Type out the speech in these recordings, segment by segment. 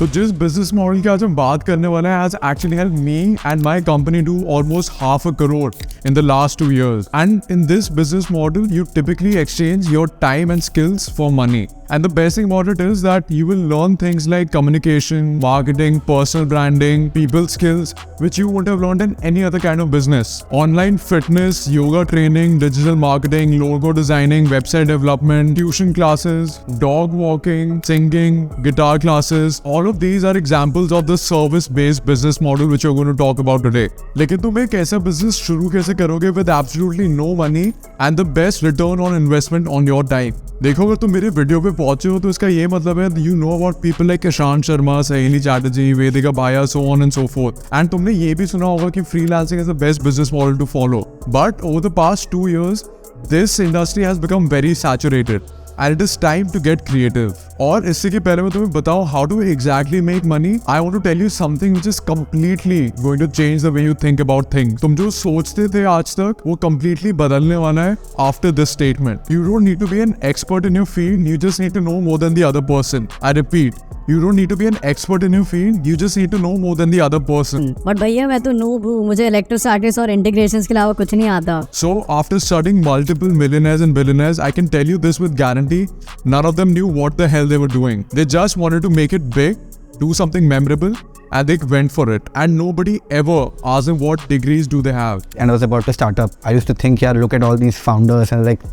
तो जिस business model की आज हम बात करने वाले हैं has actually helped me and my company do almost $500 million in the last 2 years. And in this business model, you typically exchange your time and skills for money. And the best thing about it is that you will learn things like communication, marketing, personal branding, people skills, which you wouldn't have learned in any other kind of business. Online fitness, yoga training, digital marketing, logo designing, website development, tuition classes, dog walking, singing, guitar classes. All of these are examples of the service-based business model which we're going to talk about today. लेकिन तुम एक ऐसा business शुरू कैसे करोगे with absolutely no money and the best return on investment on your time? देखो, अगर तुम मेरे वीडियो पे पहुंचे हो तो इसका ये मतलब है you know about people like Ishan Sharma, सहेली चैटर्जी, वेदिका बाया, so on and so forth. And तुमने ये भी सुना होगा कि freelancing is the best business model to follow. But over the past 2 years, this industry has become very saturated. And it is time to get creative. और इससे के पहले मैं तुम्हें बताऊं how to exactly make money, I want to tell you something which is completely going to change the way you think about things. तुम जो सोचते थे आज तक वो completely बदलने वाला है after this statement. You don't need to be an expert in your field, you just need to know more than the other person. I repeat, you don't need to be an expert in your field, you just need to know more than the other person. But भैया मैं तो noob हूँ, मुझे electrostatics और integrations के अलावा कुछ नहीं आता. So after studying multiple millionaires and billionaires, I can tell you this with guarantee, none of them knew what the hell they were doing. They just wanted to make it big, do something memorable, and they went for it. And nobody ever asked them what degrees do they have. And I was about to start up. I used to think, yeah, look at all these founders and like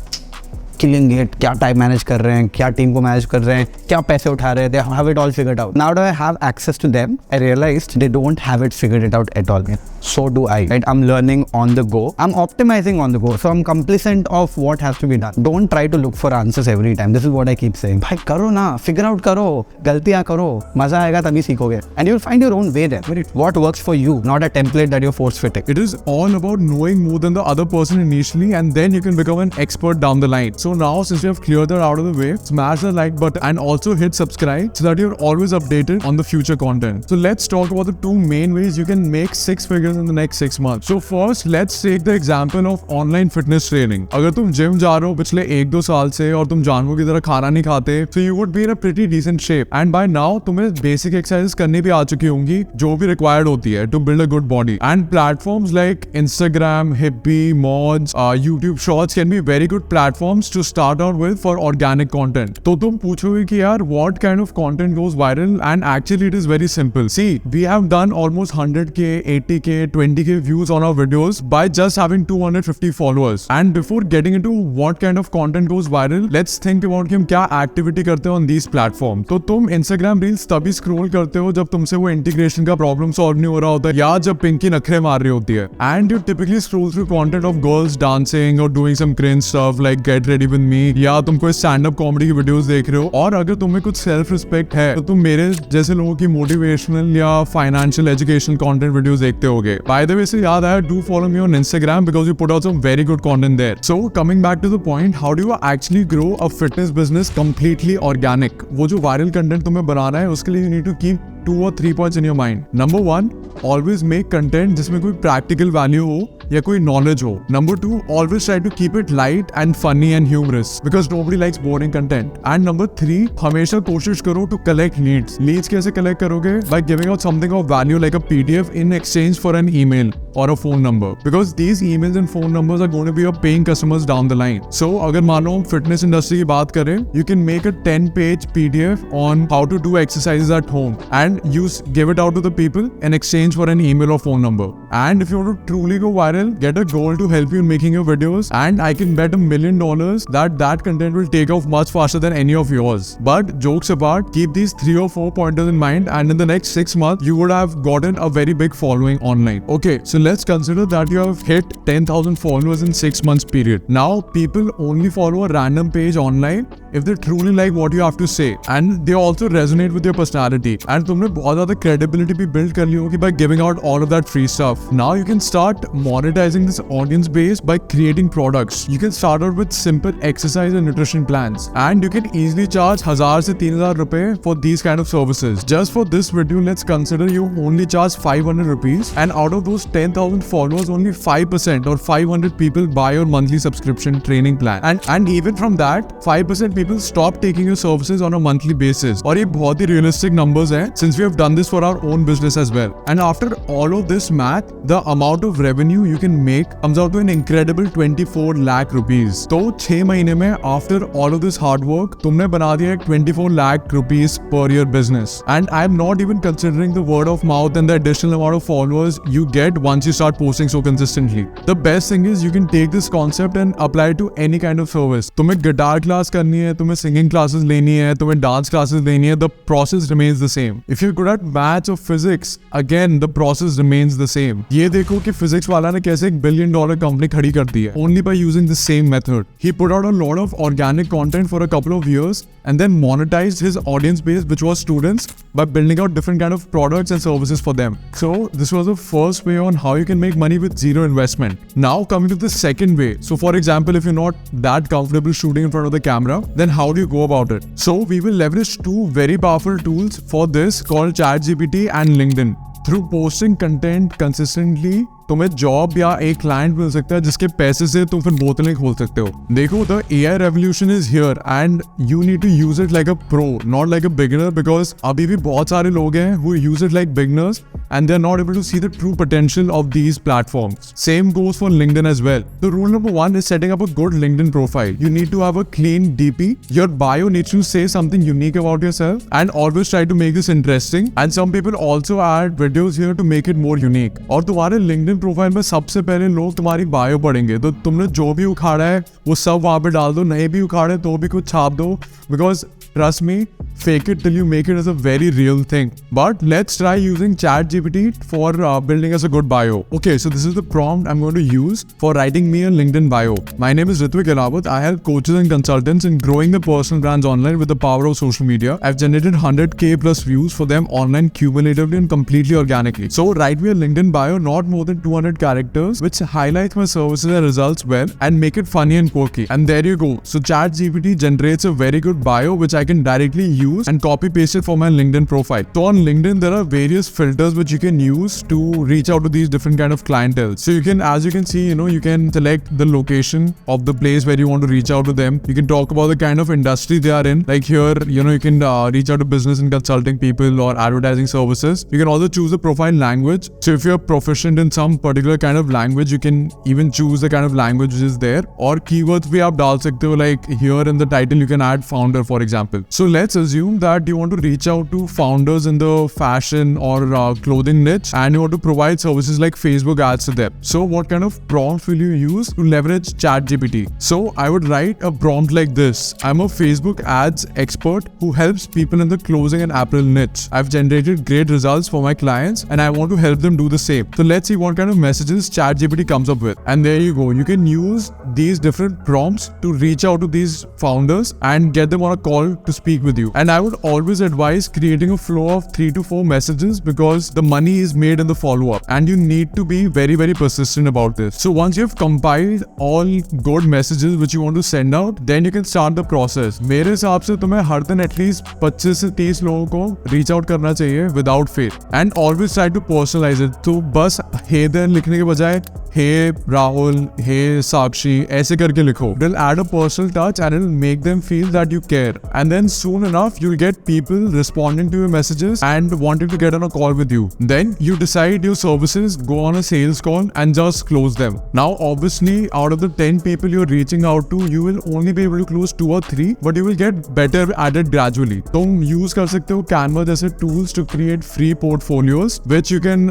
killing it, क्या time manage कर रहे हैं, क्या team को manage कर रहे हैं, क्या पैसे उठा रहे हैं, they have it all figured out. Now that I have access to them, I realized they don't have it figured it out at all. So do I. Right? I'm learning on the go. I'm optimizing on the go. So I'm complacent of what has to be done. Don't try to look for answers every time. This is what I keep saying. भाई करो ना, figure out करो, गलतियाँ करो, मजा आएगा तभी सीखोगे. And you'll find your own way there. What works for you, not a template that you're force fitting. It is all about knowing more than the other person initially, and then you can become an expert down the line. So now, since we have cleared that out of the way, smash the like button and also hit subscribe so that you're always updated on the future content. So let's talk about the 2 main ways you can make 6 figures in the next 6 months. So first, let's take the example of online fitness training. अगर तुम gym जा रहे हो पिछले 1-2 साल से और तुम जानवरों की तरह खाना नहीं खाते, so you would be in a pretty decent shape. And by now, तुम्हें basic exercises करनी भी आ चुकी होंगी जो भी required होती है to build a good body. And platforms like Instagram, Hippie, Mods, YouTube Shorts can be very good platforms to start out with for organic content. तो तुम पूछोगे कि यार what kind of content goes viral, and actually it is very simple. See, we have done almost 100k, 80k, 20k views on our videos by just having 250 followers. And before getting into what kind of content goes viral, let's think about कि हम क्या activity करते हैं on these platforms. तो तुम Instagram Reels तभी scroll करते हो जब तुमसे वो integration का problem solve नहीं हो रहा होता या जब पिंकी नखरे मार रही होती है. And you typically scroll through content of girls dancing or doing some cringe stuff like get ready with me, या तुम कोई स्टैंड अप कॉमेडी की वीडियोस देख रहे हो. और अगर तुम्हें कुछ सेल्फ रिस्पेक्ट है तो तुम मेरे जैसे लोगों की मोटिवेशनल या फाइनेंशियल एजुकेशनल कंटेंट वीडियोस देखते होगे. बाय द वे से याद आया, do follow me on Instagram because you put out some very good content there. So coming back to the point, how do you actually grow a fitness business completely organic? वो जो viral content तुम्हें बनाना है उसके लिए you need to keep 2 or 3 points in your mind. Number 1, always make content जिसमें कोई practical value हो या कोई knowledge हो. Number 2, always try to keep it light and funny and humorous because nobody likes boring content. And number 3, हमेशा कोशिश करो to collect leads. Leads कैसे collect करोगे? By giving out something of value like a PDF in exchange for an email or a phone number. Because these emails and phone numbers are going to be your paying customers down the line. So अगर मानो fitness industry की बात करें, you can make a 10-page PDF on how to do exercises at home and you give it out to the people in exchange for an email or phone number. And if you want to truly go viral, get a goal to help you in making your videos, and I can bet $1 million that content will take off much faster than any of yours. But jokes apart, keep these 3 or 4 pointers in mind, and in the next 6 months you would have gotten a very big following online. Okay, so let's consider that you have hit 10,000 followers in 6 months period. Now people only follow a random page online if they truly like what you have to say and they also resonate with your personality. And तुमने बहुत ज़्यादा credibility भी build कर ली होगी by giving out all of that free stuff. Now you can start monetizing this audience base by creating products. You can start out with simple exercise and nutrition plans, and you can easily charge 1000 से 3000 रुपए for these kind of services. Just for this video, let's consider you only charge 500 rupees, and out of those 10,000 followers, only 5% or 500 people buy your monthly subscription training plan. And even from that, 5% people stop taking your services on a monthly basis. और ये बहुत ही realistic numbers हैं, since we have done this for our own business as well. And after all of this math, the amount of revenue you can make comes out to an incredible 24 lakh rupees. तो 6 महीने में after all of this hard work, तुमने बना दिया एक 24 lakh rupees per year business. And I'm not even considering the word of mouth and the additional amount of followers you get once you start posting so consistently. The best thing is you can take this concept and apply it to any kind of service. तुम्हें guitar class करनी है, तुम्हें singing classes लेनी है, तुम्हें dance classes लेनी है, the process remains the same. If you're good at maths or physics, again the process remains the same. ये देखो कि physics वाला ने कैसे एक $1 billion कंपनी खड़ी कर दी है, only by using the same method. He put out a lot of organic content for a couple of years and then monetized his audience base, which was students, by building out different kind of products and services for them. So this was the first way on how you can make money with zero investment. Now coming to the second way. So for example, if you're not that comfortable shooting in front of the camera, then how do you go about it? So we will leverage two very powerful tools for this called ChatGPT and LinkedIn. Through posting content consistently, तुम्हें job या एक client मिल सकता है जिसके पैसे से तुम फिर बोतलें खोल सकते हो. देखो, the AI revolution is here and you need to use it like a pro, not like a beginner, because अभी भी बहुत सारे लोग हैं who use it like beginners and they're not able to see the true potential of these platforms. Same goes for LinkedIn as well. The rule number 1 is setting up a good LinkedIn profile. You need to have a clean DP. Your bio needs to say something unique about yourself and always try to make this interesting. And some people also add videos here to make it more unique. और तुम्हारे LinkedIn profile में सबसे पहले लोग तुम्हारी bio पढ़ेंगे, तो तुमने जो भी उखाड़ा है वो सब वहां पे डाल दो, नहीं भी उखाड़े तो भी कुछ छाप दो, because trust me, fake it till you make it is a very real thing. But let's try using ChatGPT for building us a good bio. Okay, so this is the prompt I'm going to use for writing me a LinkedIn bio. My name is Ritvik Elawat. I help coaches and consultants in growing their personal brands online with the power of social media. I've generated 100k plus views for them online cumulatively and completely organically. So write me a LinkedIn bio, not more than 200 characters, which highlights my services and results well and make it funny and quirky. And there you go. So ChatGPT generates a very good bio which I can directly use and copy paste it for my LinkedIn profile. So on LinkedIn there are various filters which you can use to reach out to these different kind of clientele. So you can, as you can see, you can select the location of the place where you want to reach out to them. You can talk about the kind of industry they are in. Like here, you can reach out to business and consulting people or advertising services. You can also choose the profile language. So if you're proficient in some particular kind of language, you can even choose the kind of language which is there. Or keywords bhi aap dal sakte ho, like here in the title you can add founder, for example. So let's assume that you want to reach out to founders in the fashion or clothing niche and you want to provide services like Facebook ads to them. So what kind of prompt will you use to leverage ChatGPT? So I would write a prompt like this. I'm a Facebook ads expert who helps people in the clothing and apparel niche. I've generated great results for my clients and I want to help them do the same. So let's see what kind of messages ChatGPT comes up with. And there you go. You can use these different prompts to reach out to these founders and get them on a call to speak with you. And I would always advise creating a flow of 3 to 4 messages because the money is made in the follow-up and you need to be very, very persistent about this. So once you've compiled all good messages which you want to send out, then you can start the process. मेरे हिसाब से तुम्हें हर दिन at least 25 से 30 लोगों को reach out करना चाहिए without fail and always try to personalise it. तो बस हे देन लिखने के बजाय हे राहुल, हे साक्षी ऐसे करके लिखो. It will add a personal touch and it will make them feel that you care. And then soon enough, you'll get people responding to your messages and wanting to get on a call with you. Then you decide your services, go on a sales call and just close them. Now, obviously, out of the 10 people you're reaching out to, you will only be able to close 2 or 3, but you will get better at it gradually. तुम use कर सकते हो Canva जैसे tools to create free portfolios, which you can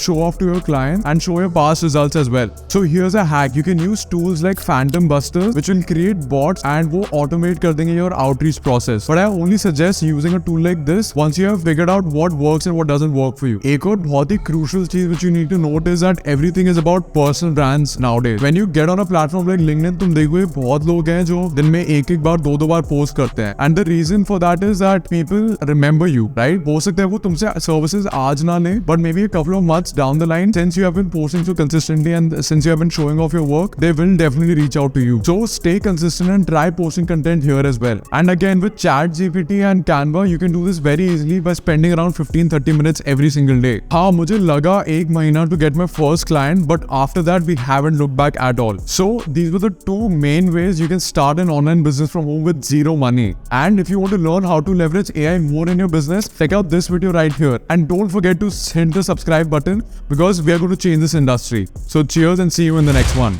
show off to your client and show your past results as well. So here's a hack. You can use tools like Phantom Busters, which will create bots and वो automate कर देंगे your outreach process. But I only suggest using a tool like this once you have figured out what works and what doesn't work for you. एक और बहुत ही crucial चीज which you need to note is that everything is about personal brands nowadays. When you get on a platform like LinkedIn, तुम देखोगे बहुत लोग हैं जो दिन में एक बार 2 बार पोस्ट करते हैं. And the reason for that is that people remember you, right? हो सकता है वो तुमसे services आज ना लें, but maybe a couple of months down the line, since you have been posting so consistently recently, and since you have been showing off your work, they will definitely reach out to you. So stay consistent and try posting content here as well. And again, with ChatGPT and Canva, you can do this very easily by spending around 15-30 minutes every single day. हाँ, मुझे लगा 1 महीना to get my first client, but after that we haven't looked back at all. So these were the two main ways you can start an online business from home with zero money. And if you want to learn how to leverage AI more in your business, check out this video right here. And don't forget to hit the subscribe button because we are going to change this industry. So cheers and see you in the next one.